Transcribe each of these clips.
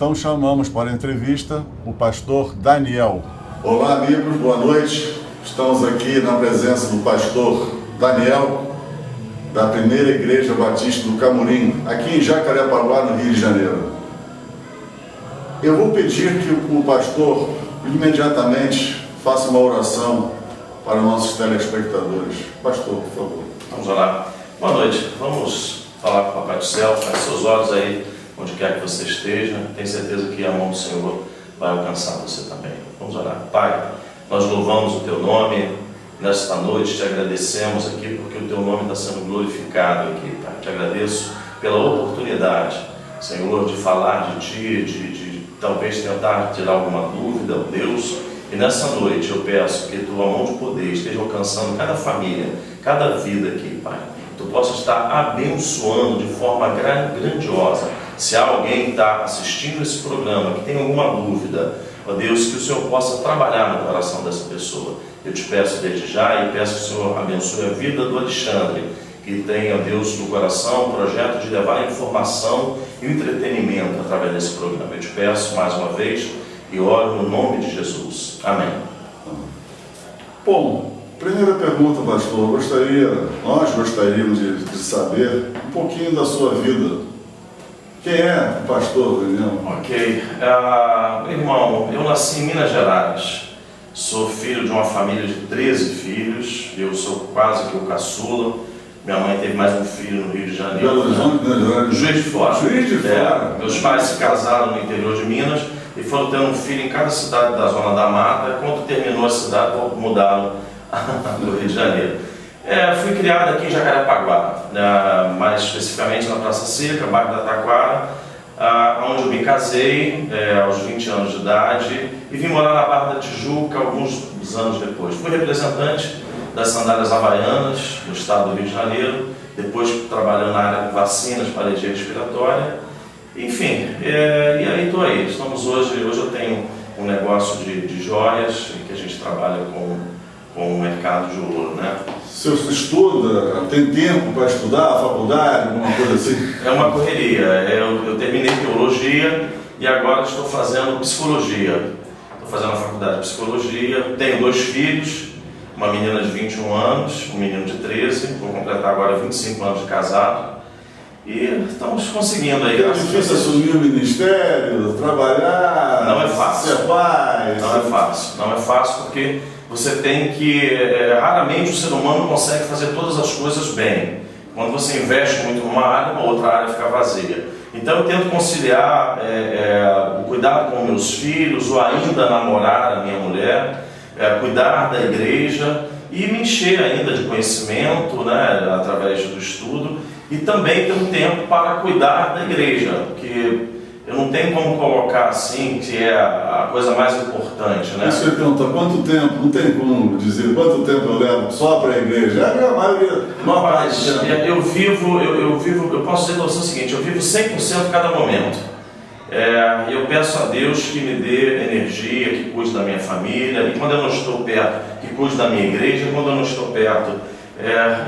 Então chamamos para a entrevista o pastor Daniel. Olá amigos, boa noite. Estamos aqui na presença do pastor Daniel, da Primeira Igreja Batista do Camurim, aqui em Jacarepaguá, no Rio de Janeiro. Eu vou pedir que o pastor imediatamente faça uma oração para nossos telespectadores. Pastor, por favor. Vamos orar. Boa noite. Vamos falar com o Papai do Céu. Feche seus olhos aí, onde quer que você esteja. Tenho certeza que a mão do Senhor vai alcançar você também. Vamos orar. Pai, nós louvamos o Teu nome. Nesta noite te agradecemos aqui porque o Teu nome está sendo glorificado aqui, Pai. Te agradeço pela oportunidade, Senhor, de falar de Ti, de talvez tentar tirar alguma dúvida, ó Deus. E nessa noite eu peço que Tua mão de poder esteja alcançando cada família, cada vida aqui, Pai. Tu possa estar abençoando de forma grandiosa. Se alguém está assistindo esse programa que tem alguma dúvida, ó Deus, que o Senhor possa trabalhar no coração dessa pessoa. Eu te peço desde já e peço que o Senhor abençoe a vida do Alexandre, que tem, ó Deus, no coração o projeto de levar a informação e o entretenimento através desse programa. Eu te peço mais uma vez e oro no nome de Jesus. Amém. Bom, primeira pergunta, pastor. Nós gostaríamos de saber um pouquinho da sua vida. Quem é o pastor Daniel? Ok. Irmão, eu nasci em Minas Gerais. Sou filho de uma família de 13 filhos. Eu sou quase que o caçula. Minha mãe teve mais um filho no Rio de Janeiro. Belo Horizonte, Juiz de Fora. Juiz de Fora. Meus pais se casaram no interior de Minas e foram tendo um filho em cada cidade da Zona da Mata. Quando terminou a cidade, mudaram para o Rio de Janeiro. Fui criado aqui em Jacarepaguá, mais especificamente na Praça Seca, bairro da Taquara, onde eu me casei aos 20 anos de idade e vim morar na Barra da Tijuca alguns anos depois. Fui representante das sandálias havaianas no estado do Rio de Janeiro, depois trabalhando na área de vacinas para alergia respiratória. Enfim, e aí estou aí. Estamos hoje eu tenho um negócio de joias que a gente trabalha com o mercado de ouro, né? Você estuda? Tem tempo para estudar, faculdade, alguma coisa assim? É uma correria. Eu terminei teologia e agora estou fazendo psicologia. Estou fazendo a faculdade de psicologia. Tenho 2 filhos, uma menina de 21 anos, um menino de 13. Vou completar agora 25 anos de casado. E estamos conseguindo aí. É difícil assumir o ministério, trabalhar, não é fácil. Ser pai. Não é fácil. Não é fácil porque você tem que... raramente o ser humano consegue fazer todas as coisas bem. Quando você investe muito numa área, uma outra área fica vazia. Então eu tento conciliar o cuidado com meus filhos, ou ainda namorar a minha mulher, cuidar da igreja e me encher ainda de conhecimento, né, através do estudo, e também ter um tempo para cuidar da igreja, porque eu não tenho como colocar assim, que é a coisa mais importante, né? Isso que eu ia perguntar, quanto tempo, não tem como dizer quanto tempo eu levo só para a igreja? É a maioria, mas eu posso dizer para você o seguinte, eu vivo 100% cada momento. Eu peço a Deus que me dê energia, que cuide da minha família, e quando eu não estou perto, que cuide da minha igreja, e quando eu não estou perto,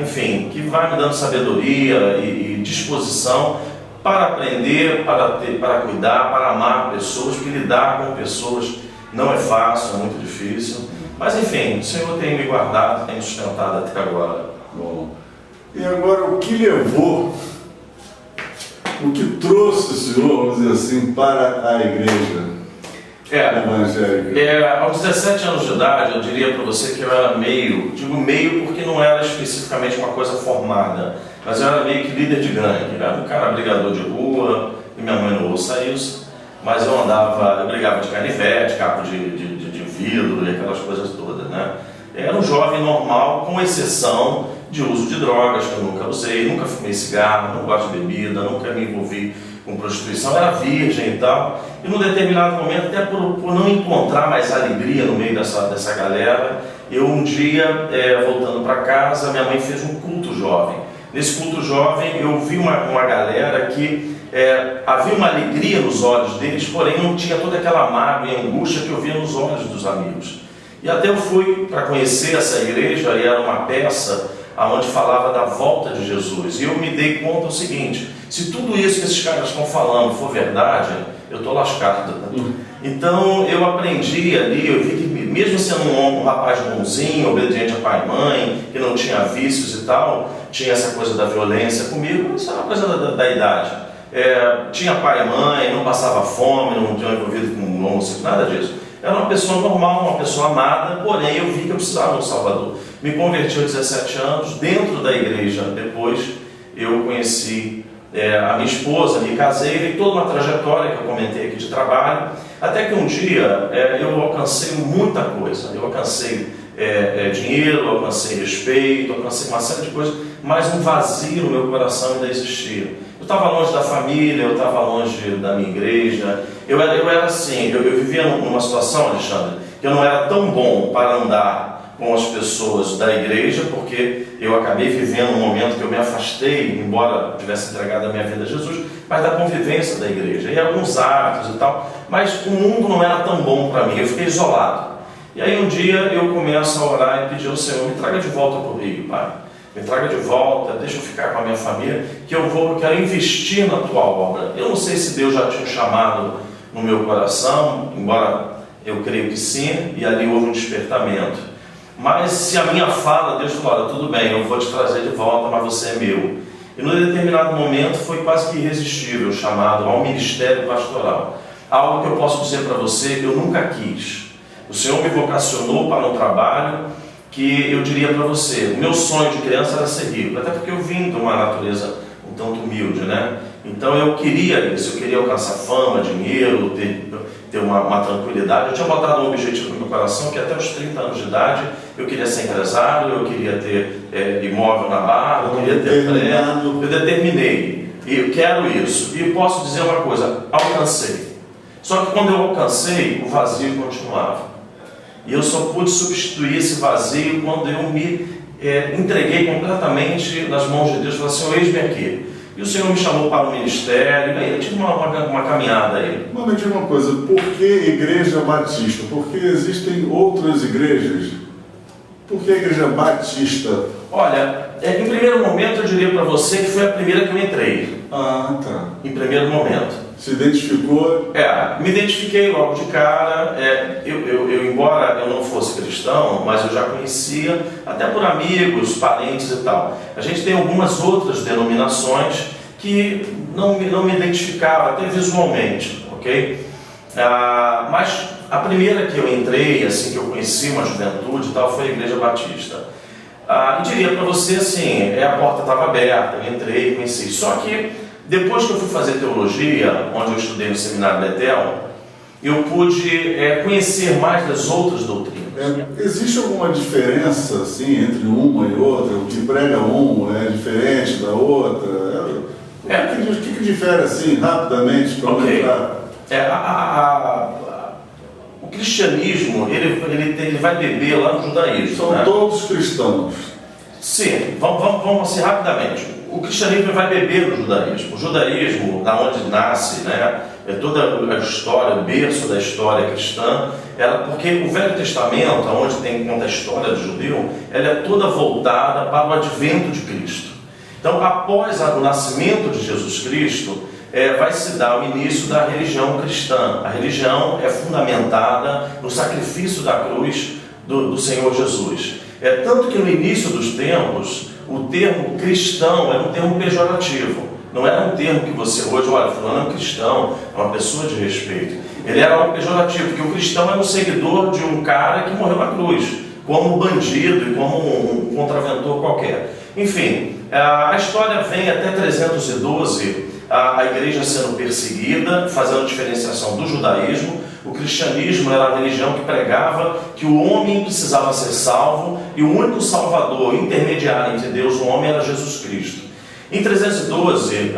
enfim, que vai me dando sabedoria e disposição para aprender, para cuidar, para amar pessoas, porque lidar com pessoas não é fácil, é muito difícil. Mas enfim, o Senhor tem me guardado, tem me sustentado até agora. Bom, e agora o que levou, o que trouxe o Senhor, vamos dizer assim, para a igreja evangélica? Aos 17 anos de idade, eu diria para você que eu era digo meio porque não era especificamente uma coisa formada, mas eu era meio que líder de gangue, era um cara brigador de rua, e minha mãe não ouça isso, mas eu brigava de canivete, capo de vidro e aquelas coisas todas, né? Era um jovem normal, com exceção de uso de drogas, que eu nunca usei, nunca fumei cigarro, não gosto de bebida, nunca me envolvi com prostituição, era virgem e tal. E num determinado momento, até por não encontrar mais alegria no meio dessa galera, eu um dia, voltando para casa, minha mãe fez um culto jovem. Nesse culto jovem eu vi uma galera que havia uma alegria nos olhos deles, porém não tinha toda aquela mágoa e angústia que eu via nos olhos dos amigos. E até eu fui para conhecer essa igreja, e era uma peça onde falava da volta de Jesus. E eu me dei conta do seguinte: se tudo isso que esses caras estão falando for verdade, eu estou lascado. Então eu aprendi ali, eu vi que mesmo sendo um rapaz bonzinho, obediente a pai e mãe, que não tinha vícios e tal, tinha essa coisa da violência comigo, mas isso era uma coisa da idade. Tinha pai e mãe, não passava fome, não tinha envolvido com homossexual, nada disso. Era uma pessoa normal, uma pessoa amada, porém eu vi que eu precisava de um Salvador. Me converti aos 17 anos, dentro da igreja. Depois eu conheci a minha esposa, me casei, e toda uma trajetória que eu comentei aqui de trabalho, até que um dia eu alcancei muita coisa. Eu alcancei dinheiro, eu alcancei respeito, eu alcancei uma série de coisas, mas um vazio no meu coração ainda existia. Eu estava longe da família, eu estava longe da minha igreja, eu era assim, eu vivia numa situação, Alexandre, que eu não era tão bom para andar com as pessoas da igreja, porque eu acabei vivendo um momento que eu me afastei, embora tivesse entregado a minha vida a Jesus, mas da convivência da igreja, e alguns hábitos e tal, mas o mundo não era tão bom para mim, eu fiquei isolado. E aí um dia eu começo a orar e pedir ao Senhor, me traga de volta para o Rio, Pai. Me traga de volta, deixa eu ficar com a minha família, que eu quero investir na tua obra. Eu não sei se Deus já tinha chamado no meu coração, embora eu creio que sim, e ali houve um despertamento. Mas se a minha fala, Deus falou, olha, tudo bem, eu vou te trazer de volta, mas você é meu. E num determinado momento foi quase que irresistível o chamado ao ministério pastoral. Algo que eu posso dizer para você, eu nunca quis. O Senhor me vocacionou para um trabalho que eu diria para você, o meu sonho de criança era ser rico, até porque eu vim de uma natureza um tanto humilde, né? Então eu queria isso, eu queria alcançar fama, dinheiro, ter uma tranquilidade. Eu tinha botado um objetivo no meu coração, que até os 30 anos de idade eu queria ser empresário, eu queria ter imóvel na Barra, eu queria ter prédio. Eu determinei, e eu quero isso. E posso dizer uma coisa, alcancei. Só que quando eu alcancei, o vazio continuava. E eu só pude substituir esse vazio quando eu me entreguei completamente nas mãos de Deus. Falei, Senhor, eis-me aqui. E o Senhor me chamou para o ministério, e aí eu tive uma caminhada aí. Mas me diga uma coisa, por que Igreja Batista? Porque existem outras igrejas. Por que a Igreja Batista? Olha, em primeiro momento eu diria para você que foi a primeira que eu entrei. Ah, tá. Em primeiro momento. Se identificou? Me identifiquei logo de cara. Embora eu não fosse cristão, mas eu já conhecia, até por amigos, parentes e tal. A gente tem algumas outras denominações que não me identificava, até visualmente, ok? Mas a primeira que eu entrei, assim, que eu conheci uma juventude e tal, foi a Igreja Batista. E diria para você assim, a porta estava aberta, eu entrei e conheci. Só que depois que eu fui fazer teologia, onde eu estudei no seminário Betel, eu pude conhecer mais das outras doutrinas. Existe alguma diferença assim, entre uma e outra? O que prega um é diferente da outra? O que difere assim, rapidamente, para aumentar? O cristianismo, ele vai beber lá no judaísmo. São todos cristãos. Sim, vamos assim rapidamente. O cristianismo vai beber no judaísmo. O judaísmo, da onde nasce, né, toda a história, o berço da história cristã, era porque o Velho Testamento, onde tem conta a história do judeu, ela é toda voltada para o advento de Cristo. Então, após o nascimento de Jesus Cristo, vai se dar o início da religião cristã. A religião é fundamentada no sacrifício da cruz do Senhor Jesus. Tanto que no início dos tempos, o termo cristão era um termo pejorativo. Não era um termo que você hoje, olha, fulano é um cristão, é uma pessoa de respeito. Ele era algo pejorativo, porque o cristão era um seguidor de um cara que morreu na cruz, como um bandido e como um contraventor qualquer. Enfim, a história vem até 312, a igreja sendo perseguida, fazendo diferenciação do judaísmo. O cristianismo era a religião que pregava que o homem precisava ser salvo e o único salvador intermediário entre Deus e o homem era Jesus Cristo. Em 312,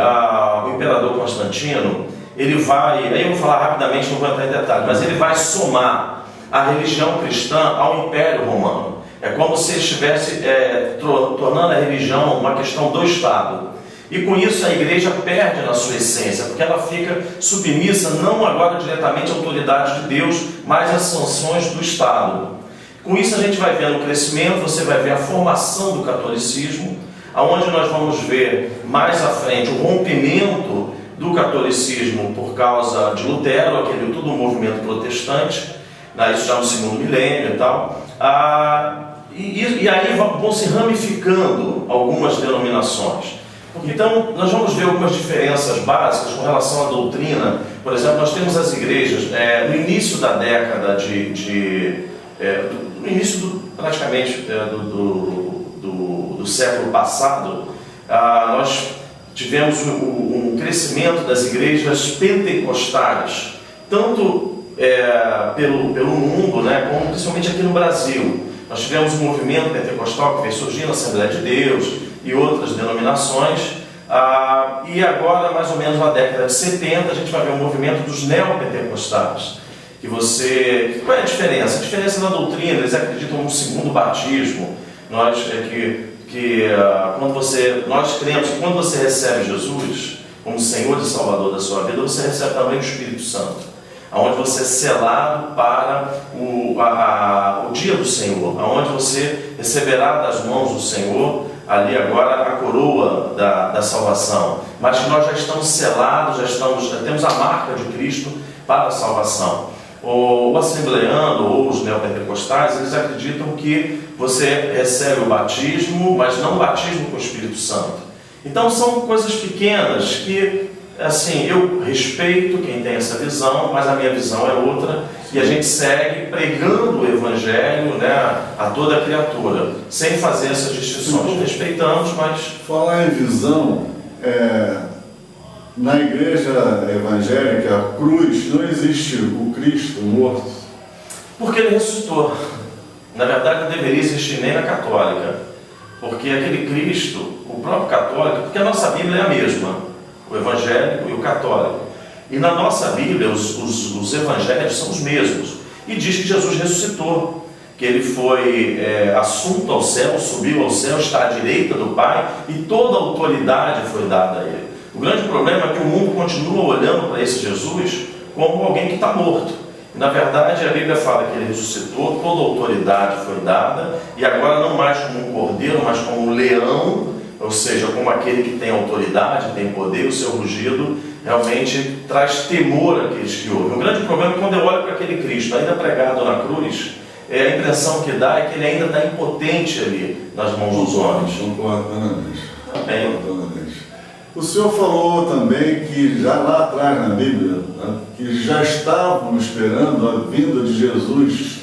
o imperador Constantino, ele vai, aí eu vou falar rapidamente, não vou entrar em detalhes, mas ele vai somar a religião cristã ao Império Romano. É como se ele estivesse tornando a religião uma questão do Estado. E com isso a igreja perde na sua essência, porque ela fica submissa não agora diretamente à autoridade de Deus, mas às sanções do Estado. Com isso a gente vai vendo o crescimento, você vai ver a formação do catolicismo, aonde nós vamos ver mais à frente o rompimento do catolicismo por causa de Lutero, aquele todo o movimento protestante, isso já no segundo milênio e tal. E aí vão se ramificando algumas denominações. Então, nós vamos ver algumas diferenças básicas com relação à doutrina. Por exemplo, nós temos as igrejas, no início da década no início praticamente do século passado, nós tivemos um crescimento das igrejas pentecostais, tanto pelo mundo, né, como principalmente aqui no Brasil. Nós tivemos um movimento pentecostal que veio surgindo, a Assembleia de Deus e outras denominações, e agora, mais ou menos na década de 70, a gente vai ver um movimento dos neopentecostais. Qual é a diferença? A diferença na doutrina, eles acreditam no segundo batismo. Nós cremos que quando você recebe Jesus como Senhor e Salvador da sua vida, você recebe também o Espírito Santo, onde você é selado para o dia do Senhor, onde você receberá das mãos do Senhor ali agora a coroa da salvação, mas que nós já estamos selados, já temos a marca de Cristo para a salvação. O assembleano ou os neopentecostais, eles acreditam que você recebe o batismo, mas não o batismo com o Espírito Santo. Então são coisas pequenas que, assim, eu respeito quem tem essa visão, mas a minha visão é outra, e a gente segue pregando o Evangelho, né, a toda a criatura, sem fazer essas distinções. Respeitamos, mas... Falar em visão, na igreja evangélica, a cruz, não existe o Cristo morto. Porque ele ressuscitou. Na verdade, não deveria existir nem na católica. Porque aquele Cristo, o próprio católico, porque a nossa Bíblia é a mesma, o evangélico e o católico. E na nossa Bíblia, os evangélicos são os mesmos. E diz que Jesus ressuscitou, que ele foi assunto ao céu, subiu ao céu, está à direita do Pai, e toda a autoridade foi dada a ele. O grande problema é que o mundo continua olhando para esse Jesus como alguém que está morto. E, na verdade, a Bíblia fala que ele ressuscitou, toda a autoridade foi dada, e agora não mais como um cordeiro, mas como um leão, ou seja, como aquele que tem autoridade, tem poder. O seu rugido realmente traz temor àqueles que ouvem. O grande problema é que quando eu olho para aquele Cristo ainda pregado na cruz, a impressão que dá é que ele ainda está impotente ali nas mãos dos homens. O senhor falou também que já lá atrás na Bíblia, né, que já estavam esperando a vinda de Jesus.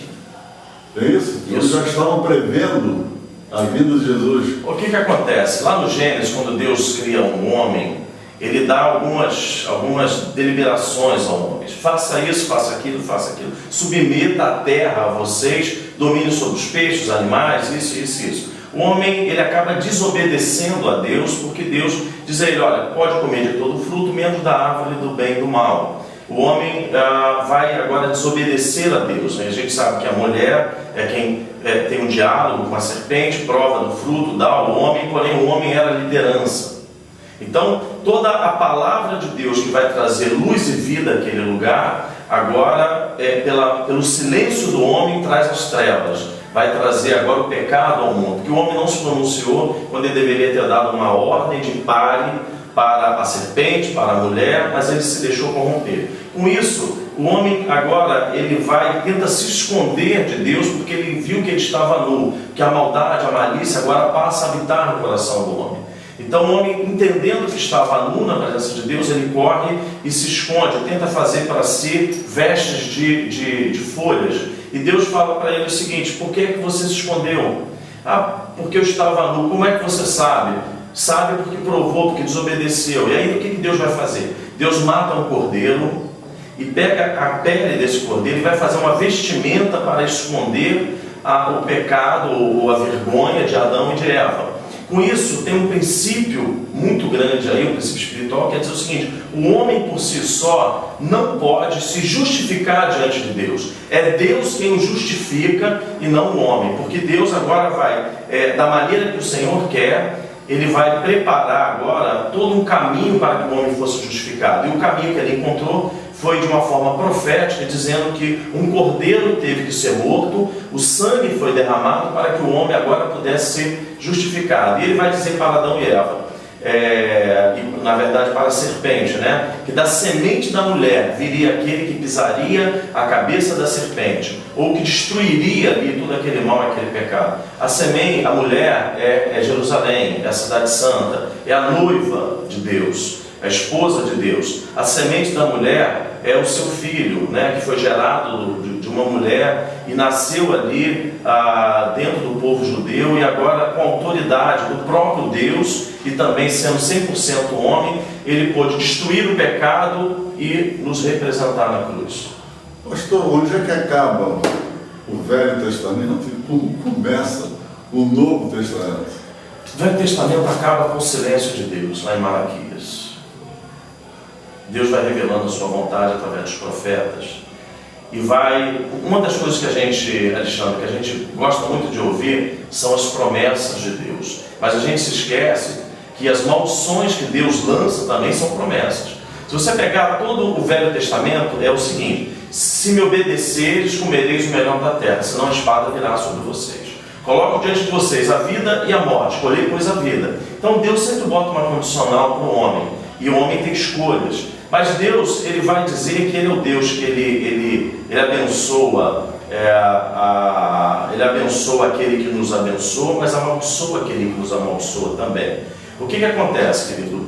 É isso? Eles já estavam prevendo a vinda de Jesus. O que acontece? Lá no Gênesis, quando Deus cria um homem, ele dá algumas deliberações ao homem. Faça isso, faça aquilo, faça aquilo. Submeta a terra a vocês, domine sobre os peixes, os animais, isso. O homem, ele acaba desobedecendo a Deus, porque Deus diz a ele, olha, pode comer de todo fruto, menos da árvore do bem e do mal. O homem vai agora desobedecer a Deus. A gente sabe que a mulher é quem tem um diálogo com a serpente, prova do fruto, dá ao homem, porém o homem era a liderança. Então, toda a palavra de Deus que vai trazer luz e vida àquele lugar, agora, pelo silêncio do homem, traz as trevas. Vai trazer agora o pecado ao mundo, porque o homem não se pronunciou quando ele deveria ter dado uma ordem de pare para a serpente, para a mulher, mas ele se deixou corromper. Com isso, o homem agora tenta se esconder de Deus, porque ele viu que ele estava nu, que a maldade, a malícia agora passa a habitar no coração do homem. Então o homem, entendendo que estava nu na presença de Deus, ele corre e se esconde, tenta fazer para si vestes de folhas. E Deus fala para ele o seguinte, por que você se escondeu? Porque eu estava nu. Como é que você sabe? Sabe porque provou, porque desobedeceu. E aí o que Deus vai fazer? Deus mata um cordeiro e pega a pele desse cordeiro e vai fazer uma vestimenta para esconder o pecado ou a vergonha de Adão e de Eva. Com isso, tem um princípio muito grande aí, um princípio espiritual, que é dizer o seguinte: o homem por si só não pode se justificar diante de Deus. É Deus quem o justifica e não o homem, porque Deus agora vai, da maneira que o Senhor quer, Ele vai preparar agora todo um caminho para que o homem fosse justificado. E o caminho que Ele encontrou foi de uma forma profética, dizendo que um cordeiro teve que ser morto, o sangue foi derramado para que o homem agora pudesse ser justificado. E ele vai dizer para Adão e Eva: e, na verdade, para a serpente, né? Que da semente da mulher viria aquele que pisaria a cabeça da serpente, ou que destruiria ali todo aquele mal, aquele pecado. A semente, a mulher é Jerusalém, é a cidade santa, é a noiva de Deus, a esposa de Deus. A semente da mulher é o seu filho, né? Que foi gerado de uma mulher e nasceu ali dentro do povo judeu, e agora com a autoridade do próprio Deus, e também sendo 100% homem, ele pôde destruir o pecado e nos representar na cruz. Pastor, onde é que acaba o Velho Testamento e como começa o Novo Testamento? O Velho Testamento acaba com o silêncio de Deus, lá em Malaquias. Deus vai revelando a sua vontade através dos profetas. E uma das coisas que a gente gosta muito de ouvir são as promessas de Deus. Mas a gente se esquece que as maldições que Deus lança também são promessas. Se você pegar todo o Velho Testamento, é o seguinte: se me obedeceres, comereis o melhor da terra, senão a espada virá sobre vocês. Coloco diante de vocês a vida e a morte, escolhei, pois, a vida. Então Deus sempre bota uma condicional para o homem, e o homem tem escolhas. Mas Deus, ele vai dizer que ele é o Deus que ele abençoa, ele abençoa aquele que nos abençoa, mas amaldiçoa aquele que nos amaldiçoa também. O que acontece, querido?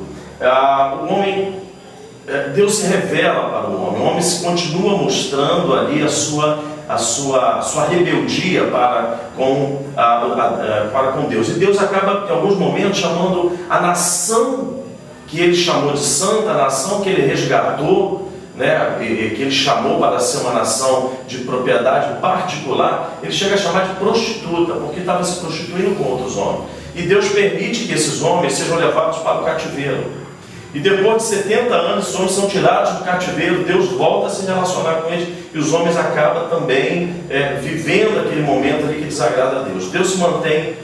Deus se revela para o homem se continua mostrando ali a sua rebeldia para com Deus. E Deus acaba, em alguns momentos, chamando a nação que ele chamou de santa, nação que ele resgatou, né, que ele chamou para ser uma nação de propriedade particular, ele chega a chamar de prostituta, porque estava se prostituindo com outros homens. E Deus permite que esses homens sejam levados para o cativeiro. E depois de 70 anos, os homens são tirados do cativeiro, Deus volta a se relacionar com eles, e os homens acabam também vivendo aquele momento ali que desagrada a Deus. Deus se mantém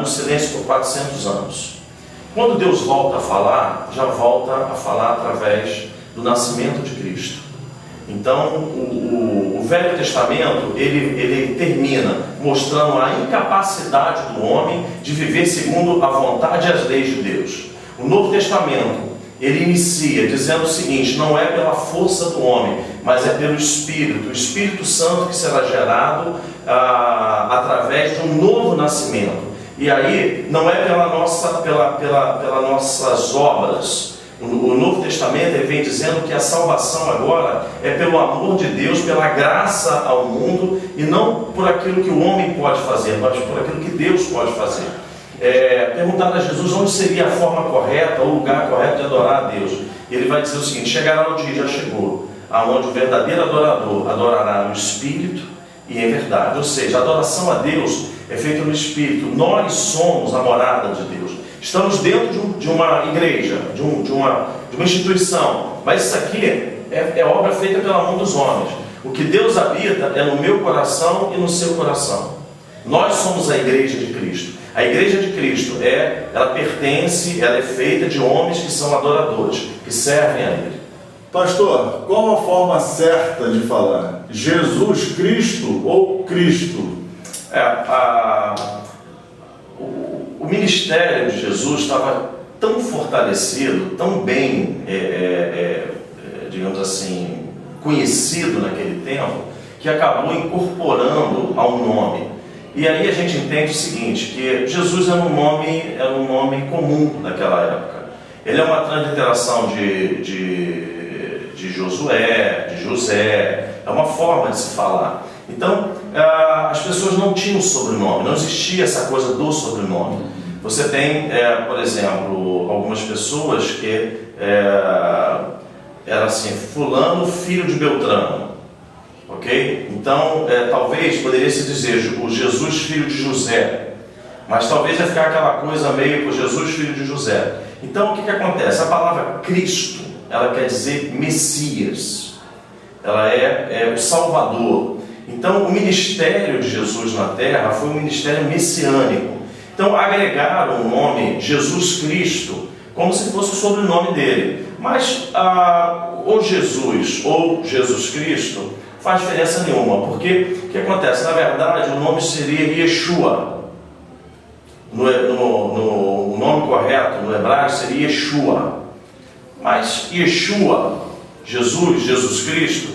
no silêncio por 400 anos. Quando Deus volta a falar, já volta a falar através do nascimento de Cristo. Então, o Velho Testamento, ele termina mostrando a incapacidade do homem de viver segundo a vontade e as leis de Deus. O Novo Testamento, ele inicia dizendo o seguinte: não é pela força do homem, mas é pelo Espírito, o Espírito Santo que será gerado através de um novo nascimento. E aí, não é pelas nossas obras. O Novo Testamento ele vem dizendo que a salvação agora é pelo amor de Deus, pela graça ao mundo, e não por aquilo que o homem pode fazer, mas por aquilo que Deus pode fazer. Perguntaram a Jesus onde seria a forma correta, o lugar correto de adorar a Deus. E ele vai dizer o seguinte: chegará o dia, já chegou, aonde o verdadeiro adorador adorará no Espírito e em verdade. Ou seja, a adoração a Deus é feita no Espírito. Nós somos a morada de Deus. Estamos dentro de uma igreja, de uma instituição, mas isso aqui é obra feita pela mão dos homens. O que Deus habita é no meu coração e no seu coração. Nós somos a igreja de Cristo. A igreja de Cristo ela é feita de homens que são adoradores, que servem a Ele. Pastor, qual a forma certa de falar? Jesus Cristo ou Cristo? O ministério de Jesus estava tão fortalecido, tão bem, digamos assim, conhecido naquele tempo, que acabou incorporando ao nome. E aí a gente entende o seguinte, que Jesus era um nome comum naquela época. Ele é uma transliteração de Josué, de José, é uma forma de se falar. Então, as pessoas não tinham sobrenome, não existia essa coisa do sobrenome. Você tem, por exemplo, algumas pessoas que era assim: fulano, filho de Beltrano. Ok? Então, talvez poderia se dizer o Jesus, filho de José. Mas talvez ia ficar aquela coisa meio por Jesus, filho de José. Então, o que acontece? A palavra Cristo, ela quer dizer Messias. Ela é o Salvador. Então, o ministério de Jesus na terra foi um ministério messiânico. Então, agregaram o nome Jesus Cristo como se fosse o sobrenome dele. Mas, ou Jesus ou Jesus Cristo, faz diferença nenhuma. Porque o que acontece? Na verdade, o nome seria Yeshua. o nome correto no hebraico seria Yeshua. Mas Yeshua, Jesus Cristo,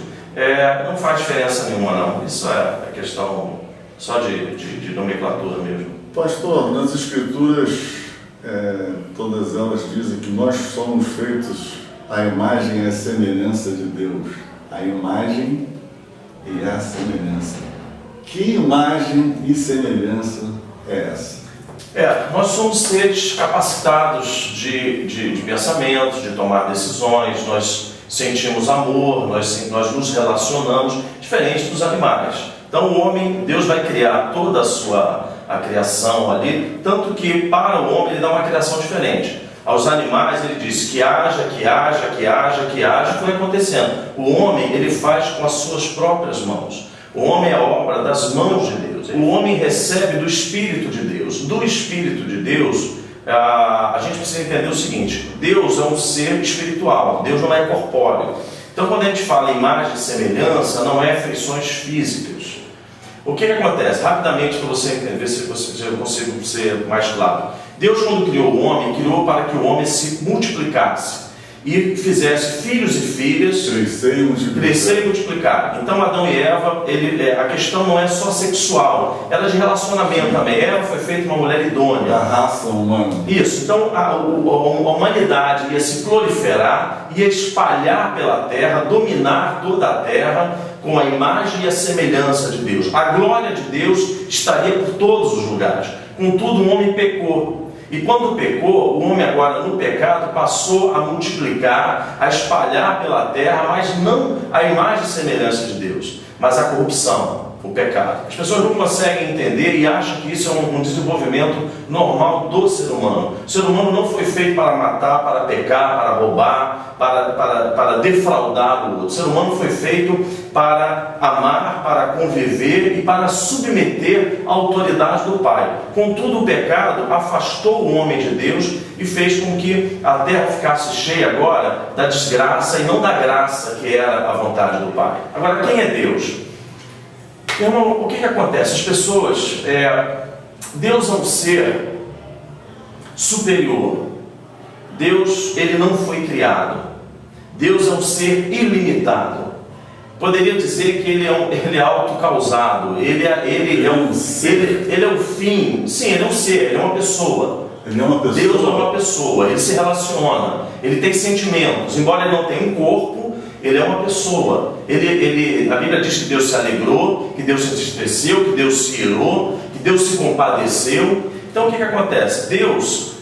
não faz diferença nenhuma não. Isso é questão só de nomenclatura mesmo. Pastor, nas Escrituras, todas elas dizem que nós somos feitos à imagem e à semelhança de Deus. A imagem e a semelhança. Que imagem e semelhança é essa? Nós somos seres capacitados de pensamentos, de tomar decisões, nós sentimos amor, nós nos relacionamos, diferente dos animais. Então o homem, Deus vai criar toda a criação ali, tanto que para o homem ele dá uma criação diferente. Aos animais ele diz que haja, foi acontecendo. O homem ele faz com as suas próprias mãos. O homem é a obra das mãos de Deus. O homem recebe do Espírito de Deus. Do Espírito de Deus, a gente precisa entender o seguinte: Deus é um ser espiritual, Deus não é corpóreo. Então quando a gente fala em imagem e semelhança, não é feições físicas. O que acontece? Rapidamente, para você entender, ver se eu consigo ser mais claro. Deus, quando criou o homem, criou para que o homem se multiplicasse e fizesse filhos e filhas crescer e multiplicar. Então Adão e Eva, a questão não é só sexual, ela é de relacionamento também. Eva foi feita uma mulher idônea. Da raça humana. Isso, então a humanidade ia se proliferar, ia espalhar pela terra, dominar toda a terra com a imagem e a semelhança de Deus. A glória de Deus estaria por todos os lugares. Contudo, o homem pecou. E quando pecou, o homem agora no pecado passou a multiplicar, a espalhar pela terra, mas não a imagem e semelhança de Deus, mas a corrupção, o pecado. As pessoas não conseguem entender e acham que isso é um desenvolvimento normal do ser humano. O ser humano não foi feito para matar, para pecar, para roubar, para defraudar o outro. O ser humano foi feito para amar, para conviver e para submeter a autoridade do Pai. Contudo, o pecado afastou o homem de Deus e fez com que a terra ficasse cheia agora da desgraça e não da graça que era a vontade do Pai. Agora, quem é Deus? Irmão, o que acontece? As pessoas... Deus é um ser superior. Deus, ele não foi criado. Deus é um ser ilimitado. Poderia dizer que ele é autocausado. Ele é o fim. Sim, ele é um ser, ele é uma pessoa. Ele é uma pessoa. Deus é uma pessoa, ele se relaciona, ele tem sentimentos. Embora ele não tenha um corpo, ele é uma pessoa. A Bíblia diz que Deus se alegrou, que Deus se entristeceu, que Deus se irou, que Deus se compadeceu. Então o que acontece? Deus,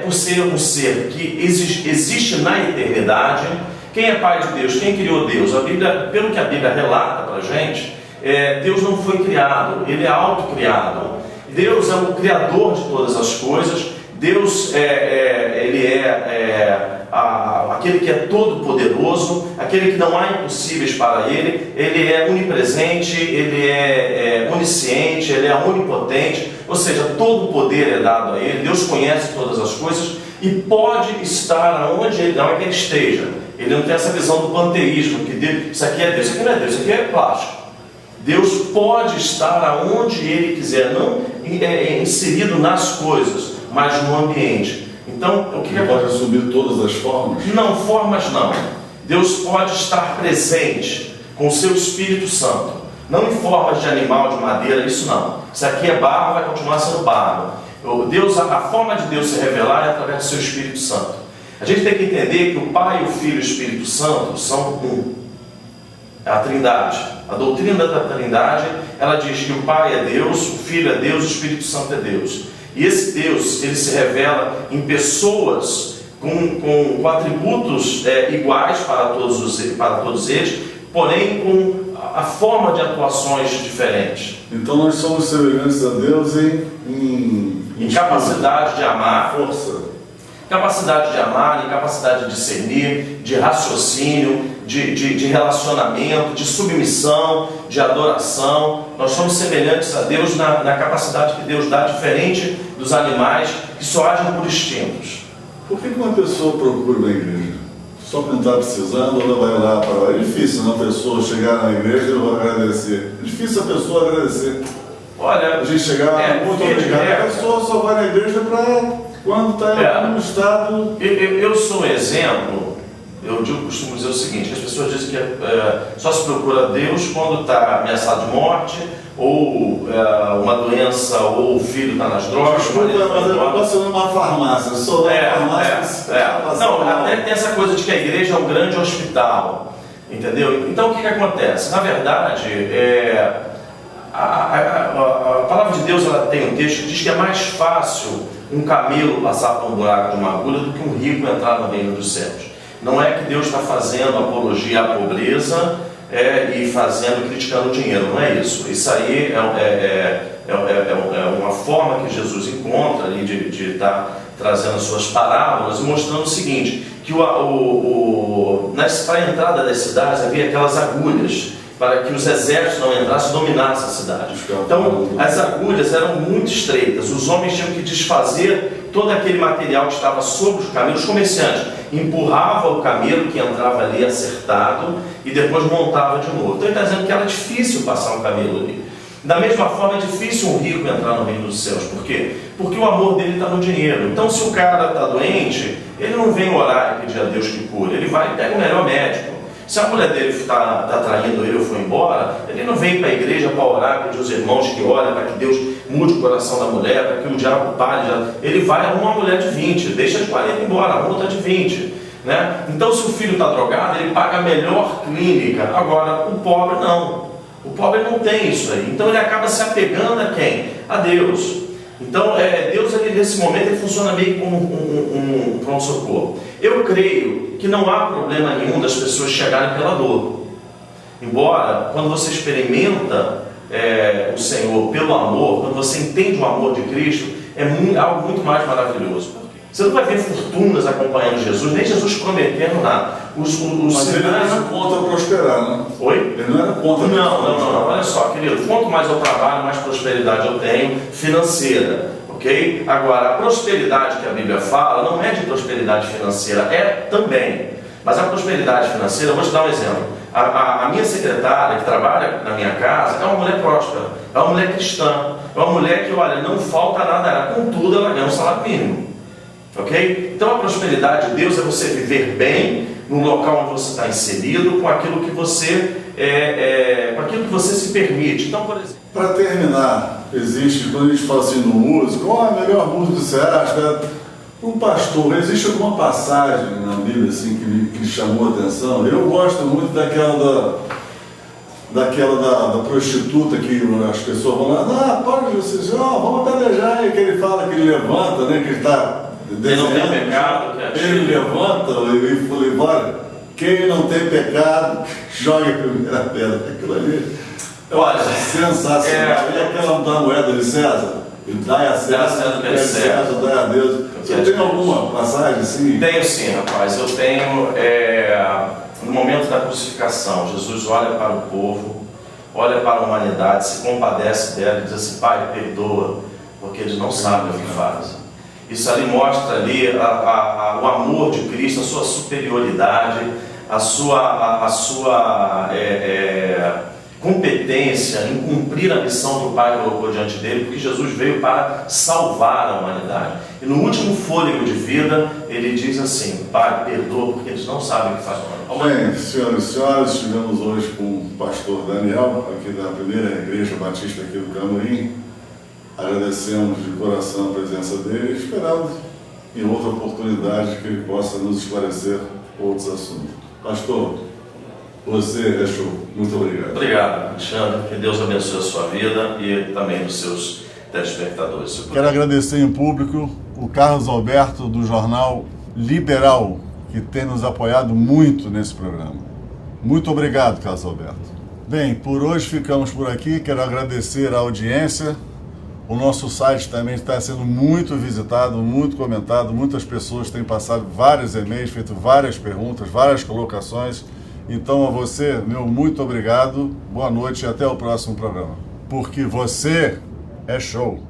por ser um ser que existe na eternidade. Quem é pai de Deus? Quem criou Deus? A Bíblia, pelo que a Bíblia relata para a gente, Deus não foi criado, ele é autocriado. Deus é o criador de todas as coisas. Deus ele é aquele que é todo poderoso, aquele que não há impossíveis para ele. Ele é onipresente, ele é onisciente, ele é onipotente, ou seja, todo o poder é dado a ele. Deus conhece todas as coisas e pode estar onde ele não é que ele esteja. Ele não tem essa visão do panteísmo, que isso aqui é Deus, isso aqui não é Deus, isso aqui é plástico. Deus pode estar aonde ele quiser, não inserido nas coisas, mas no ambiente. Então, o que ele pode assumir todas as formas? Não, formas não. Deus pode estar presente com o seu Espírito Santo, não em formas de animal, de madeira, isso não. Isso aqui é barro, vai continuar sendo barro. A forma de Deus se revelar é através do seu Espírito Santo. A gente tem que entender que o Pai, o Filho e o Espírito Santo são um. É a Trindade. A doutrina da Trindade, ela diz que o Pai é Deus, o Filho é Deus, o Espírito Santo é Deus. E esse Deus, ele se revela em pessoas com atributos iguais para todos eles, porém com a forma de atuações diferentes. Então nós somos semelhantes a Deus em capacidade de amar, força. Capacidade de amar, capacidade de discernir, de raciocínio, de relacionamento, de submissão, de adoração. Nós somos semelhantes a Deus na capacidade que Deus dá, diferente dos animais que só agem por instintos. Por que uma pessoa procura uma igreja? Só porque não está precisando, ela vai lá para... É difícil uma pessoa chegar na igreja e agradecer. É difícil a pessoa agradecer. Olha, a gente chegar muito obrigado. A pessoa só vai na igreja para quando está em algum estado. Eu sou um exemplo. Eu costumo dizer o seguinte: as pessoas dizem que só se procura Deus quando está ameaçado de morte, ou uma doença, ou o filho está nas drogas. Desculpa, mas eu posso ir numa farmácia. Eu sou da farmácia. Não, até tem essa coisa de que a igreja é um grande hospital. Entendeu? Então o que acontece? Na verdade, a palavra de Deus, ela tem um texto que diz que é mais fácil um camelo passar por um buraco de uma agulha do que um rico entrar no reino dos céus. Não é que Deus está fazendo apologia à pobreza e criticando o dinheiro, não é isso. Isso aí é uma forma que Jesus encontra ali de estar trazendo as suas parábolas e mostrando o seguinte, que para a entrada das cidades havia aquelas agulhas para que os exércitos não entrassem e dominassem a cidade. Então, as agulhas eram muito estreitas, os homens tinham que desfazer todo aquele material que estava sobre os camelos. Os comerciantes empurravam o camelo que entrava ali acertado e depois montava de novo. Então ele está dizendo que era difícil passar um camelo ali. Da mesma forma é difícil um rico entrar no reino dos céus. Por quê? Porque o amor dele está no dinheiro. Então se o cara está doente, ele não vem orar e pedir a Deus que cure, ele vai e pega o melhor médico. Se a mulher dele está traindo ele ou foi embora, ele não vem para a igreja para orar, pedir os irmãos que orem para que Deus mude o coração da mulher, para que o diabo pare. Ele vai arrumar uma mulher de 20, deixa de 40 embora, a multa de 20. Né? Então se o filho está drogado, ele paga a melhor clínica. Agora, o pobre não. O pobre não tem isso aí. Então ele acaba se apegando a quem? A Deus. Então Deus, nesse momento, ele funciona meio como um pronto-socorro. Eu creio que não há problema nenhum das pessoas chegarem pela dor. Embora, quando você experimenta o Senhor pelo amor, quando você entende o amor de Cristo, é algo muito mais maravilhoso. Você não vai ver fortunas acompanhando Jesus, nem Jesus prometendo nada. Mas ele não era contra prosperar, né? Oi? Ele não era contra prosperar. Não. Olha só, querido, quanto mais eu trabalho, mais prosperidade eu tenho financeira. Ok? Agora, a prosperidade que a Bíblia fala não é de prosperidade financeira, é também. Mas a prosperidade financeira, eu vou te dar um exemplo. A minha secretária, que trabalha na minha casa, é uma mulher próspera, é uma mulher cristã, é uma mulher que, olha, não falta nada a ela, contudo, ela ganha um salário mínimo. Ok? Então a prosperidade de Deus é você viver bem no local onde você está inserido, com aquilo que você se permite. Então, por exemplo, para terminar, quando a gente fala assim no músico, qual a melhor música que você acha? Um pastor, existe alguma passagem na Bíblia assim, que lhe chamou a atenção? Eu gosto muito daquela da prostituta que as pessoas vão lá, pode vocês, vamos pelejar, que ele fala que ele levanta, né, que ele está ele não tem pecado, ele levanta e fala, quem não tem pecado, joga a primeira pedra. Aquilo ali, olha, sensacional. E aquela da moeda de César? Dai a César, dai a Deus. Você tem alguma passagem assim? Tenho sim, rapaz. Eu tenho, no momento da crucificação, Jesus olha para o povo, olha para a humanidade, se compadece dela e diz assim: Pai, perdoa, porque eles não sabem o que fazem. Isso ali mostra ali o amor de Cristo, a sua superioridade, a sua competência em cumprir a missão que o Pai colocou diante dele, porque Jesus veio para salvar a humanidade. E no último fôlego de vida, ele diz assim: Pai, perdoa, porque eles não sabem o que fazem. Bem, senhoras e senhores, estivemos hoje com o pastor Daniel, aqui da primeira igreja batista aqui do Camurim. Agradecemos de coração a presença dele e esperamos em outra oportunidade que ele possa nos esclarecer outros assuntos. Pastor, você é show. Muito obrigado. Obrigado, Alexandre. Que Deus abençoe a sua vida e também dos seus telespectadores. Quero agradecer em público o Carlos Alberto, do jornal Liberal, que tem nos apoiado muito nesse programa. Muito obrigado, Carlos Alberto. Bem, por hoje ficamos por aqui. Quero agradecer a audiência. O nosso site também está sendo muito visitado, muito comentado. Muitas pessoas têm passado vários e-mails, feito várias perguntas, várias colocações. Então, a você, meu muito obrigado, boa noite e até o próximo programa. Porque você é show!